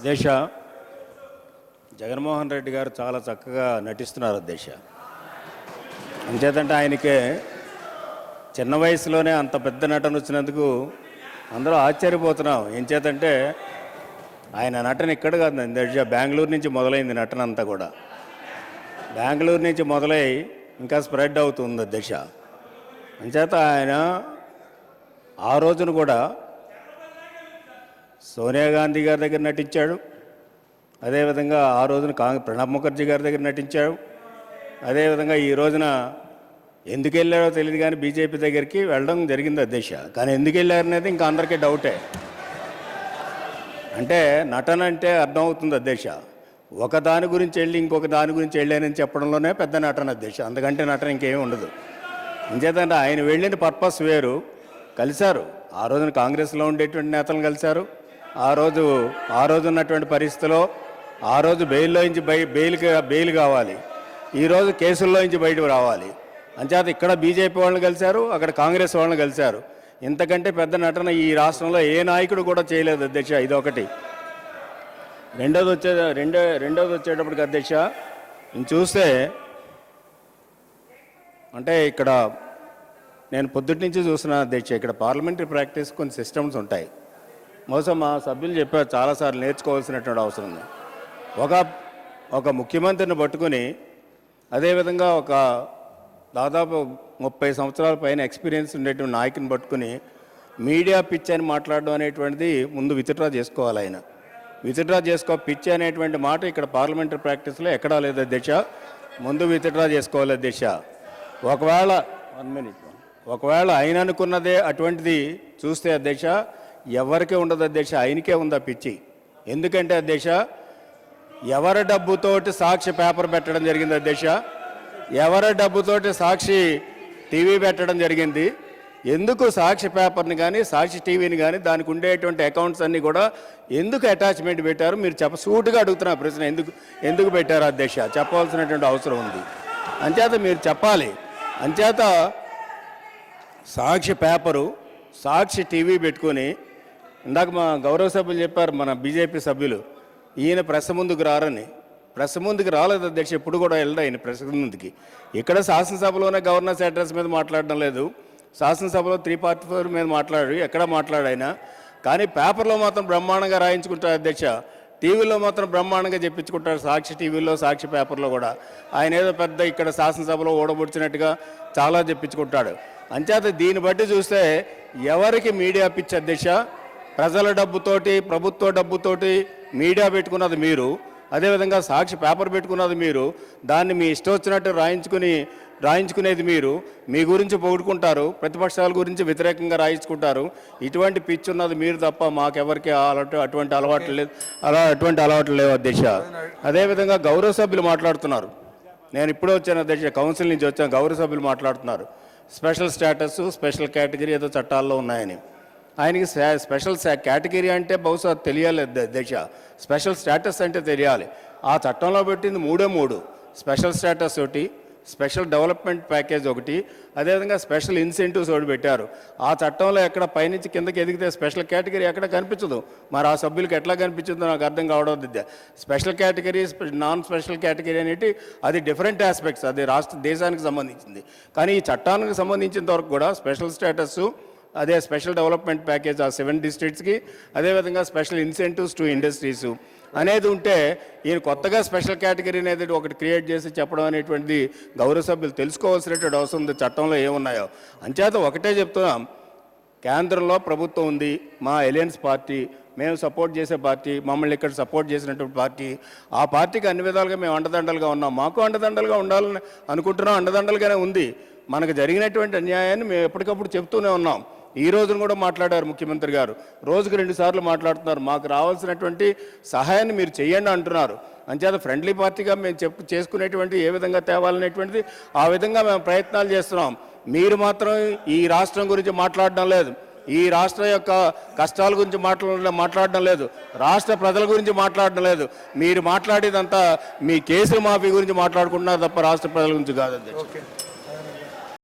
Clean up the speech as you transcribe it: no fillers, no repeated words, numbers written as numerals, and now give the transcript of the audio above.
దేశ జగన్మోహన్ రెడ్డి గారు చాలా చక్కగా నటిస్తున్నారు దేశ. అంచేతంటే ఆయనకే చిన్న వయసులోనే అంత పెద్ద నటన వచ్చినందుకు అందరూ ఆశ్చర్యపోతున్నాం. ఏం చేతంటే ఆయన నటన ఇక్కడ కాదు దేశ, బెంగళూరు నుంచి మొదలైంది నటన అంతా కూడా. బెంగళూరు నుంచి మొదలై ఇంకా స్ప్రెడ్ అవుతుంది దేశ. అంచేత ఆయన ఆ రోజున కూడా సోనియా గాంధీ గారి దగ్గర నటించాడు, అదేవిధంగా ఆ రోజున ప్రణబ్ ముఖర్జీ గారి దగ్గర నటించాడు, అదేవిధంగా ఈ రోజున ఎందుకు వెళ్ళాడో తెలియదు కానీ బీజేపీ దగ్గరికి వెళ్ళడం జరిగింది అధ్యక్ష. కానీ ఎందుకు వెళ్ళారనేది ఇంకా అందరికీ డౌటే. అంటే నటన అంటే అర్థమవుతుంది అధ్యక్ష, ఒక దాని గురించి వెళ్ళి ఇంకొక దాని గురించి వెళ్ళానని చెప్పడంలోనే పెద్ద నటన అధ్యక్ష, అందుకంటే నటన ఇంకేమీ ఉండదు. ఇంచేతంటే ఆయన వెళ్ళిన పర్పస్ వేరు. కలిశారు ఆ రోజున కాంగ్రెస్లో ఉండేటువంటి నేతలను కలిశారు. ఆ రోజు ఉన్నటువంటి పరిస్థితిలో ఆ రోజు బెయిల్లోంచి బెయిల్ కావాలి, ఈరోజు కేసుల్లోంచి బయటకు రావాలి. అంచేత ఇక్కడ బీజేపీ వాళ్ళని కలిశారు, అక్కడ కాంగ్రెస్ వాళ్ళని కలిశారు. ఇంతకంటే పెద్ద నటన ఈ రాష్ట్రంలో ఏ నాయకుడు కూడా చేయలేదు అధ్యక్ష. ఇదొకటి. రెండోది వచ్చేటప్పటికి అధ్యక్ష చూస్తే అంటే ఇక్కడ నేను పొద్దుటి నుంచి చూస్తున్నాను అధ్యక్ష, ఇక్కడ పార్లమెంటరీ ప్రాక్టీస్ కొన్ని సిస్టమ్స్ ఉంటాయి. బహుశా మా సభ్యులు చెప్పారు చాలాసార్లు నేర్చుకోవాల్సినటువంటి అవసరం ఉంది. ఒక ముఖ్యమంత్రిని పట్టుకుని, అదేవిధంగా ఒక దాదాపు 30 సంవత్సరాల పైన ఎక్స్పీరియన్స్ ఉండేటువంటి నాయకుని పట్టుకుని మీడియా పిచ్ అని మాట్లాడడం అనేటువంటిది ముందు విత్డ్రా చేసుకోవాలి. ఆయన విత్డ్రా పిచ్ అనేటువంటి మాట ఇక్కడ పార్లమెంటరీ ప్రాక్టీస్లో ఎక్కడా లేదు అధ్యక్ష. ముందు విత్డ్రా చేసుకోవాలి అధ్యక్ష. ఒకవేళ ఆయన అనుకున్నదే అటువంటిది చూస్తే అధ్యక్ష ఎవరికే ఉండదు అధ్యక్ష, ఆయనకే ఉంది ఆ పిచ్చి. ఎందుకంటే అధ్యక్ష ఎవరి డబ్బుతోటి సాక్షి పేపర్ పెట్టడం జరిగింది అధ్యక్ష, ఎవరి డబ్బుతోటి సాక్షి టీవీ పెట్టడం జరిగింది. ఎందుకు సాక్షి పేపర్ని కానీ సాక్షి టీవీని కానీ దానికి ఉండేటువంటి అకౌంట్స్ అన్నీ కూడా ఎందుకు అటాచ్మెంట్ పెట్టారు మీరు సూటుగా అడుగుతున్న ప్రశ్న ఎందుకు పెట్టారు అధ్యక్ష, చెప్పవలసినటువంటి అవసరం ఉంది. అంచేత మీరు చెప్పాలి. అంచేత సాక్షి పేపరు సాక్షి టీవీ పెట్టుకొని ఇందాక మా గౌరవ సభ్యులు చెప్పారు, మన బీజేపీ సభ్యులు, ఈయన ప్రెస్ ముందుకు రారని. ప్రెస్ ముందుకు రాలేదు అధ్యక్ష, ఎప్పుడు కూడా వెళ్ళడు ఆయన ప్రెస్ ముందుకి. ఇక్కడ శాసనసభలోనే గవర్నర్స్ అడ్రస్ మీద మాట్లాడడం లేదు, శాసనసభలో 344 మీద మాట్లాడాడు, ఎక్కడ మాట్లాడాయన. కానీ పేపర్లో మాత్రం బ్రహ్మాండంగా రాయించుకుంటారు అధ్యక్ష, టీవీలో మాత్రం బ్రహ్మాండంగా చెప్పించుకుంటారు. సాక్షి టీవీలో సాక్షి పేపర్లో కూడా ఆయన ఏదో పెద్ద ఇక్కడ శాసనసభలో ఓడబొడిచినట్టుగా చాలా చెప్పించుకుంటాడు. అంచేత దీన్ని బట్టి చూస్తే ఎవరికి మీడియా పిచ్చి అధ్యక్ష, ప్రజల డబ్బుతోటి ప్రభుత్వ డబ్బుతోటి మీడియా పెట్టుకున్నది మీరు, అదేవిధంగా సాక్షి పేపర్ పెట్టుకున్నది మీరు, దాన్ని మీ ఇష్టం వచ్చినట్టు రాయించుకునేది మీరు, మీ గురించి పొగుడుకుంటారు, ప్రతిపక్షాల గురించి వ్యతిరేకంగా రాయించుకుంటారు. ఇటువంటి పిచ్చి ఉన్నది మీరు తప్ప మాకెవరికి అటువంటి అలవాట్లు లేవు అధ్యక్ష. అదేవిధంగా గౌరవ సభ్యులు మాట్లాడుతున్నారు, నేను ఇప్పుడే వచ్చాను అధ్యక్ష, కౌన్సిల్ నుంచి వచ్చాను, గౌరవ సభ్యులు మాట్లాడుతున్నారు స్పెషల్ స్టేటస్ స్పెషల్ కేటగిరీ ఏదో చట్టాల్లో ఉన్నాయని. ఆయనకి స్పెషల్ కేటగిరీ అంటే బహుశా తెలియాలి అధ్యక్ష, స్పెషల్ స్టేటస్ అంటే తెలియాలి. ఆ చట్టంలో పెట్టింది 3 స్పెషల్ స్టేటస్ ఒకటి, స్పెషల్ డెవలప్మెంట్ ప్యాకేజ్ ఒకటి, అదేవిధంగా స్పెషల్ ఇన్సెంటివ్స్ ఒకటి పెట్టారు. ఆ చట్టంలో ఎక్కడ పైనుంచి కిందకి ఎదిగితే స్పెషల్ కేటగిరీ ఎక్కడ కనిపించదు. మరి ఆ సభ్యులకు ఎట్లా కనిపించిందో నాకు అర్థం కావడం. Special category non special category అనేటి అది డిఫరెంట్ ఆస్పెక్ట్స్, అది దేశానికి సంబంధించింది. కానీ ఈ చట్టానికి సంబంధించిన వరకు కూడా స్పెషల్ స్టేటస్, అదే స్పెషల్ డెవలప్మెంట్ ప్యాకేజ్ ఆ 7 డిస్ట్రిక్ట్స్కి, అదేవిధంగా స్పెషల్ ఇన్సెంటివ్స్ టు ఇండస్ట్రీస్ అనేది ఉంటే ఈయన కొత్తగా స్పెషల్ కేటగిరీ అనేది ఒకటి క్రియేట్ చేసి చెప్పడం అనేటువంటిది గౌరవ సభ్యులు తెలుసుకోవాల్సినటువంటి అవసరం ఉంది చట్టంలో ఏమున్నాయో. అంచేత ఒకటే చెప్తున్నాం, కేంద్రంలో ప్రభుత్వం ఉంది, మా అలయన్స్ పార్టీ, మేము సపోర్ట్ చేసే పార్టీ, మమ్మల్ని ఇక్కడ సపోర్ట్ చేసినటువంటి పార్టీ, ఆ పార్టీకి అన్ని విధాలుగా మేము అండదండలుగా ఉన్నాం, మాకు అండదండలుగా ఉండాలని అనుకుంటున్నాం, అండదండలుగానే ఉంది. మనకు జరిగినటువంటి అన్యాయాన్ని మేము ఎప్పటికప్పుడు చెప్తూనే ఉన్నాం. ఈ రోజున కూడా మాట్లాడారు ముఖ్యమంత్రి గారు, రోజుకు 2 సార్లు మాట్లాడుతున్నారు, మాకు రావాల్సినటువంటి సహాయాన్ని మీరు చేయండి అంటున్నారు. అంచేత ఫ్రెండ్లీ పార్టీగా మేము చేసుకునేటువంటి ఏ విధంగా తేవాలనేటువంటిది ఆ విధంగా మేము ప్రయత్నాలు చేస్తున్నాం. మీరు మాత్రం ఈ రాష్ట్రం గురించి మాట్లాడడం లేదు, ఈ రాష్ట్రం యొక్క కష్టాల గురించి మాట్లాడడం లేదు, రాష్ట్ర ప్రజల గురించి మాట్లాడడం లేదు. మీరు మాట్లాడేదంతా మీ కేసుల మాఫీ గురించి మాట్లాడుకుంటున్నారు తప్ప రాష్ట్ర ప్రజల గురించి కాదు.